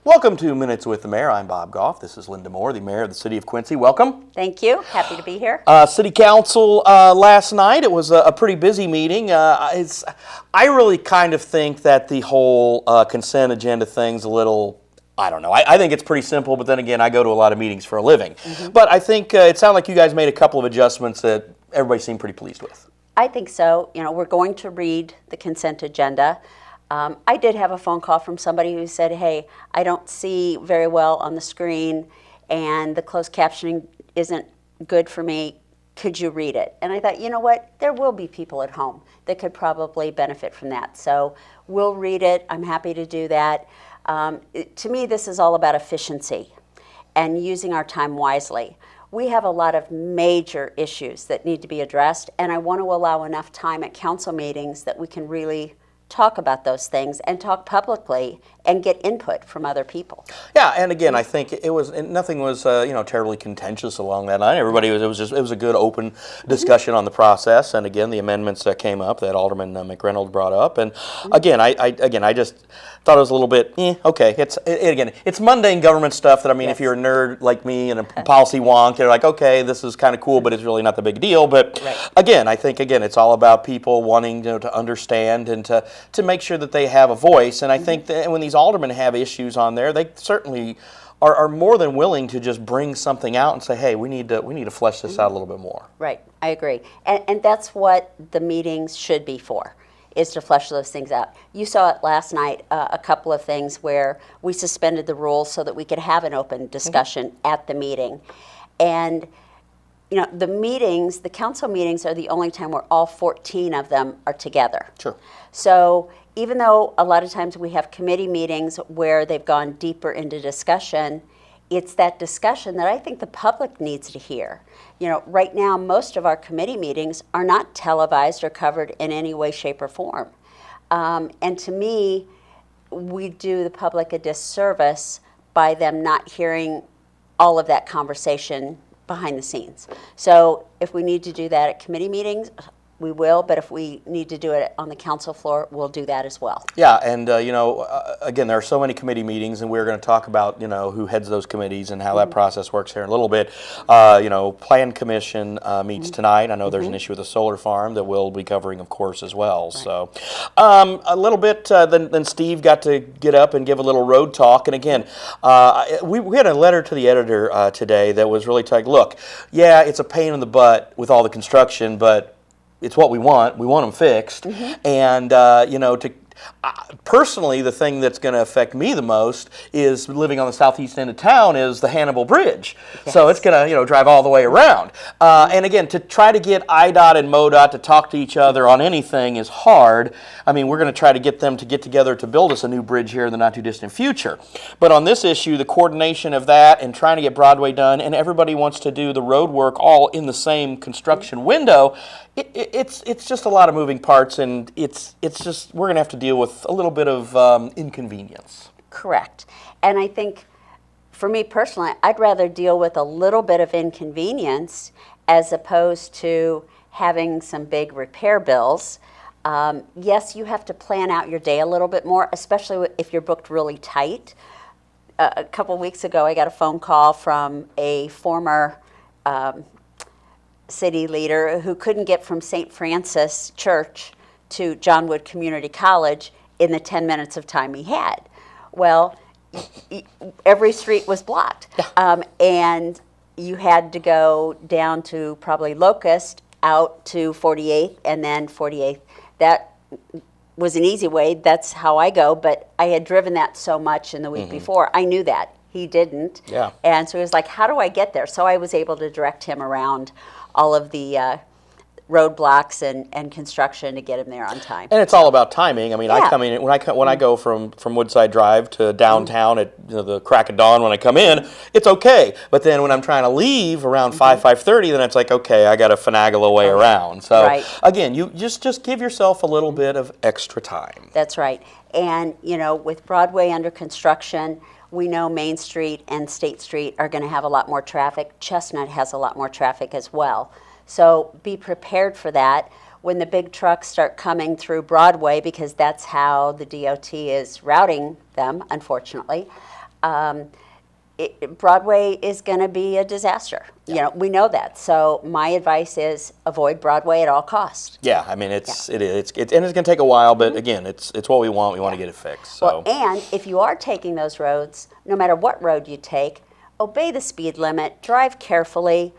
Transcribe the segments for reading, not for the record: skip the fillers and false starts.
Welcome to Minutes with the Mayor. I'm Bob Goff. This is Linda Moore, the Mayor of the City of Quincy. Welcome. Thank you. Happy to be here. City Council last night, it was a pretty busy meeting. I really kind of think that the whole consent agenda thing's a little, I don't know. I think it's pretty simple, but then again, I go to a lot of meetings for a living. But I think it sounded like you guys made a couple of adjustments that everybody seemed pretty pleased with. I think so. You know, we're going to read the consent agenda. I did have a phone call from somebody who said, hey, I don't see very well on the screen and the closed captioning isn't good for me. Could you read it? And I thought, you know what? There will be people at home that could probably benefit from that. So we'll read it. I'm happy to do that. To me, this is all about efficiency and using our time wisely. We have a lot of major issues that need to be addressed, and I want to allow enough time at council meetings that we can really talk about those things and talk publicly and get input from other people. Yeah, and again, I think nothing was terribly contentious along that line. Everybody it was a good open discussion on the process, and again, the amendments that came up that Alderman McReynolds brought up, and again, I just thought it was a little bit okay. It's mundane government stuff that Yes. if you're a nerd like me and a policy wonk, you're like, okay, this is kind of cool, but it's really not the big deal. But again, I think it's all about people wanting to understand and to make sure that they have a voice, and I think that when these aldermen have issues on there, they certainly are more than willing to just bring something out and say, hey, we need to flesh this out a little bit more. Right, I agree. And that's what the meetings should be for, is to flesh those things out. You saw it last night, a couple of things where we suspended the rules so that we could have an open discussion at the meeting. And the council meetings are the only time where all 14 of them are together. Sure. So even though a lot of times we have committee meetings where they've gone deeper into discussion, it's that discussion that I think the public needs to hear. Right now, most of our committee meetings are not televised or covered in any way, shape, or form. And to me, we do the public a disservice by them not hearing all of that conversation behind the scenes. So if we need to do that at committee meetings, we will, but if we need to do it on the council floor, we'll do that as well. Yeah, and again, there are so many committee meetings, and we're going to talk about who heads those committees and how that process works here in a little bit. Plan Commission meets tonight. I know there's an issue with the solar farm that we'll be covering, of course, as well. Right. So a little bit. Then Steve got to get up and give a little road talk. And again, we had a letter to the editor today that was really like, look, yeah, it's a pain in the butt with all the construction, but it's what we want. We want them fixed. And, personally, the thing that's going to affect me the most is living on the southeast end of town is the Hannibal Bridge. Yes. So it's going to, drive all the way around. And again, to try to get IDOT and MoDOT to talk to each other on anything is hard. I mean, we're going to try to get them to get together to build us a new bridge here in the not too distant future. But on this issue, the coordination of that and trying to get Broadway done, and everybody wants to do the road work all in the same construction window, it's just a lot of moving parts, and it's just we're going to have to deal with a little bit of inconvenience. Correct. And I think, for me personally, I'd rather deal with a little bit of inconvenience as opposed to having some big repair bills. Yes, you have to plan out your day a little bit more, especially if you're booked really tight. A couple weeks ago, I got a phone call from a former city leader who couldn't get from St. Francis Church to John Wood Community College in the 10 minutes of time he had. Well, every street was blocked. And you had to go down to probably Locust, out to 48th, and then 48th. That was an easy way. That's how I go. But I had driven that so much in the week before. I knew that. He didn't. Yeah. And so he was like, how do I get there? So I was able to direct him around all of the roadblocks and construction to get him there on time. And it's all about timing. I mean, I come in when I go from Woodside Drive to downtown at the crack of dawn. When I come in, it's okay. But then when I'm trying to leave around 5:30, then it's like, okay, I got to finagle a way around. So again, you just give yourself a little bit of extra time. That's right. And with Broadway under construction, we know Main Street and State Street are going to have a lot more traffic. Chestnut has a lot more traffic as well. So be prepared for that when the big trucks start coming through Broadway, because that's how the DOT is routing them, unfortunately. Broadway is going to be a disaster. You know, we know that. So my advice is avoid Broadway at all costs. Yeah, I mean, and it's going to take a while, but again, it's what we want. We want to get it fixed. So. Well, and if you are taking those roads, no matter what road you take, obey the speed limit, drive carefully.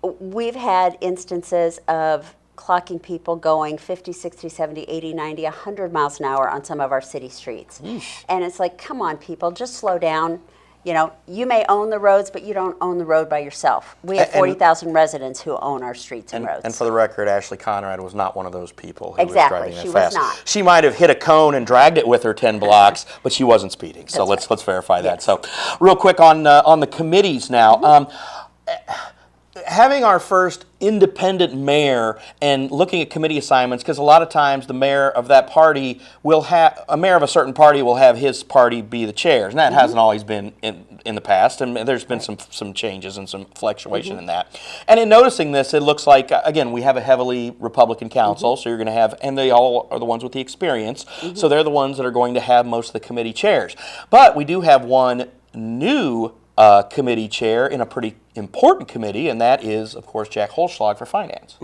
We've had instances of clocking people going 50, 60, 70, 80, 90, 100 miles an hour on some of our city streets. Yeesh. And it's like, come on, people, just slow down. You know, you may own the roads, but you don't own the road by yourself. We have 40,000 residents who own our streets and roads. And for the record, Ashley Conrad was not one of those people who Exactly, was driving she that was fast. not. She might have hit a cone and dragged it with her 10 blocks, but she wasn't speeding. So let's verify that. Yes. So, real quick on the committees now. Having our first independent mayor and looking at committee assignments, because a lot of times the mayor of that party will have, a mayor of a certain party will have his party be the chairs, and that hasn't always been in the past, and there's been some changes and some fluctuation in that. And in noticing this, it looks like, again, we have a heavily Republican council, so you're going to have, and they all are the ones with the experience, so they're the ones that are going to have most of the committee chairs. But we do have one new committee chair in a pretty important committee, and that is, of course, Jack Holschlag for Finance.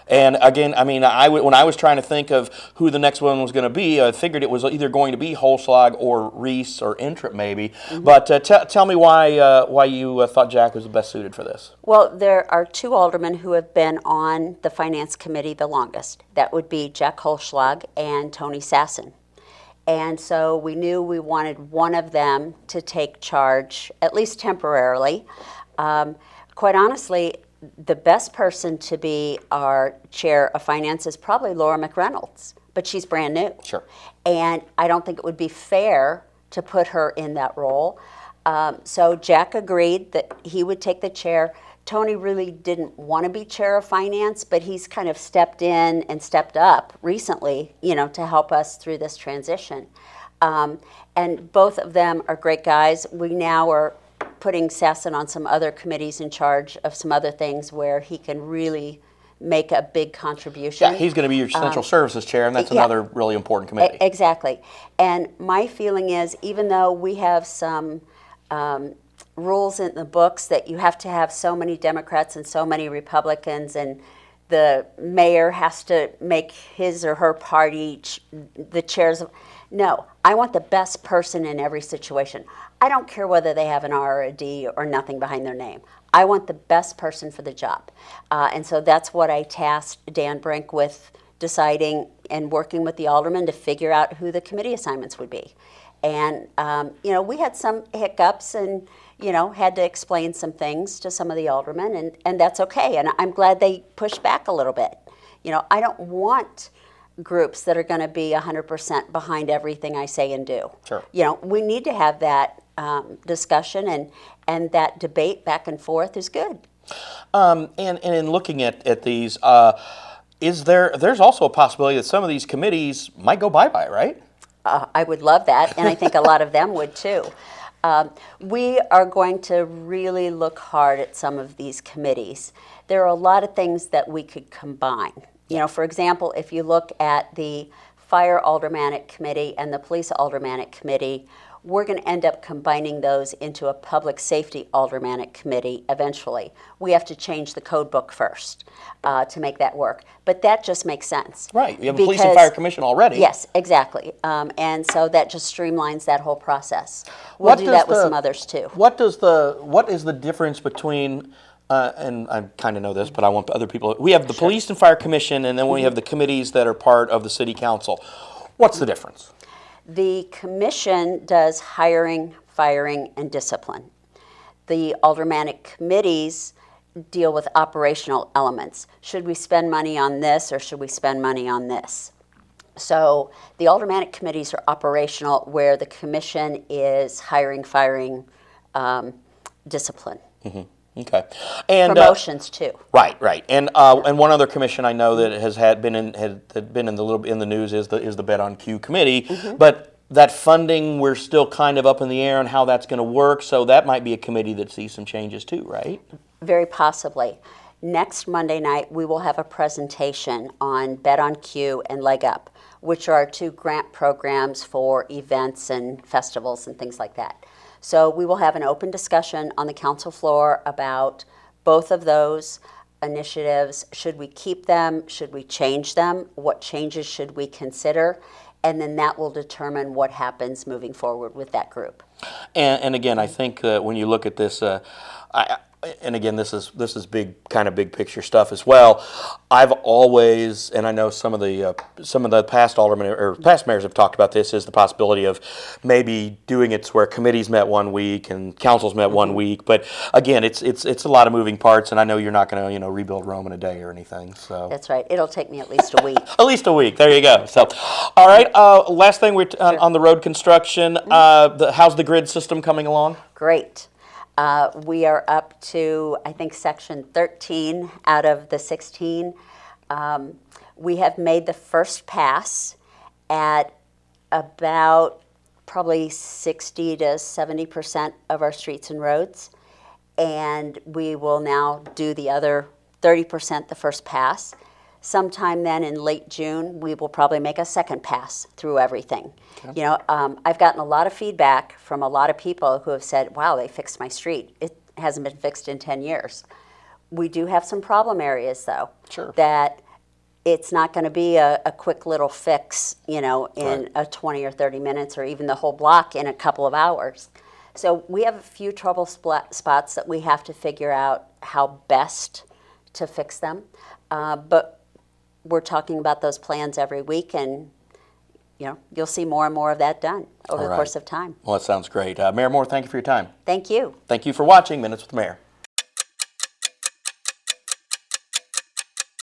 And again, I mean, when I was trying to think of who the next one was going to be, I figured it was either going to be Holschlag or Reese or Intrip maybe. But tell me why you thought Jack was the best suited for this. Well, there are two aldermen who have been on the Finance Committee the longest. That would be Jack Holschlag and Tony Sasson. And so we knew we wanted one of them to take charge, at least temporarily. Quite honestly, the best person to be our chair of finance is probably Laura McReynolds, but she's brand new. Sure. And I don't think it would be fair to put her in that role. So Jack agreed that he would take the chair. Tony really didn't want to be chair of finance, but he's kind of stepped in and stepped up recently, you know, to help us through this transition. And both of them are great guys. We now are putting Sasson on some other committees in charge of some other things where he can really make a big contribution. Yeah, he's going to be your Central Services chair, and that's another really important committee. Exactly. And my feeling is, even though we have some rules in the books that you have to have so many Democrats and so many Republicans, and the mayor has to make his or her party the chairs of. No, I want the best person in every situation. I don't care whether they have an R or a D or nothing behind their name. I want the best person for the job. And so that's what I tasked Dan Brink with deciding and working with the aldermen to figure out who the committee assignments would be. And, you know, we had some hiccups and, you know, had to explain some things to some of the aldermen, and that's okay. And I'm glad they pushed back a little bit. You know, I don't want groups that are going to be 100% behind everything I say and do. Sure. You know, we need to have that discussion, and that debate back and forth is good. And in looking at these, there's also a possibility that some of these committees might go bye-bye, right? I would love that, and I think a lot of them would too. We are going to really look hard at some of these committees. There are a lot of things that we could combine. You know, for example, if you look at the Fire Aldermanic Committee and the Police Aldermanic Committee, we're going to end up combining those into a Public Safety Aldermanic Committee eventually. We have to change the code book first to make that work. But that just makes sense. Right. You have a Police and Fire Commission already. Yes, exactly. And so that just streamlines that whole process. We'll do that with some others too. What is the difference between, and I kind of know this, but I want other people, we have the Police and Fire Commission, and then we have the committees that are part of the City Council. What's the difference? The commission does hiring, firing, and discipline. The aldermanic committees deal with operational elements. Should we spend money on this or should we spend money on this? So the aldermanic committees are operational, where the commission is hiring, firing, discipline. Okay, and promotions too. Right, and one other commission I know that has been in the news is the Bet on Q committee, but that funding, we're still kind of up in the air on how that's going to work. So that might be a committee that sees some changes too, right? Very possibly. Next Monday night, we will have a presentation on Bet on Q and Leg Up. which are 2 grant programs for events and festivals and things like that. So we will have an open discussion on the council floor about both of those initiatives. Should we keep them? Should we change them? What changes should we consider? And then that will determine what happens moving forward with that group. And again, I think when you look at this, and again, this is kind of big picture stuff as well. I've always, and I know some of the past aldermen or past mayors have talked about this, is the possibility of maybe doing it where committees met one week and councils met one week. But again, it's a lot of moving parts, and I know you're not going to rebuild Rome in a day or anything. So That's right. It'll take me at least a week. at least a week. There you go. So, all right. Last thing on the road construction. How's the grid system coming along? Great. We are up to, I think, section 13 out of the 16. We have made the first pass at about probably 60 to 70% of our streets and roads. And we will now do the other 30% the first pass. Sometime then in late June, we will probably make a second pass through everything. Okay. I've gotten a lot of feedback from a lot of people who have said, wow, they fixed my street. It hasn't been fixed in 10 years. We do have some problem areas, though, sure, that it's not going to be a quick little fix, in right, a 20 or 30 minutes or even the whole block in a couple of hours. So we have a few trouble spots that we have to figure out how best to fix them. But we're talking about those plans every week, and you'll see more and more of that done over the course of time. Well, that sounds great. Mayor Moore, thank you for your time. Thank you. Thank you for watching Minutes with the Mayor.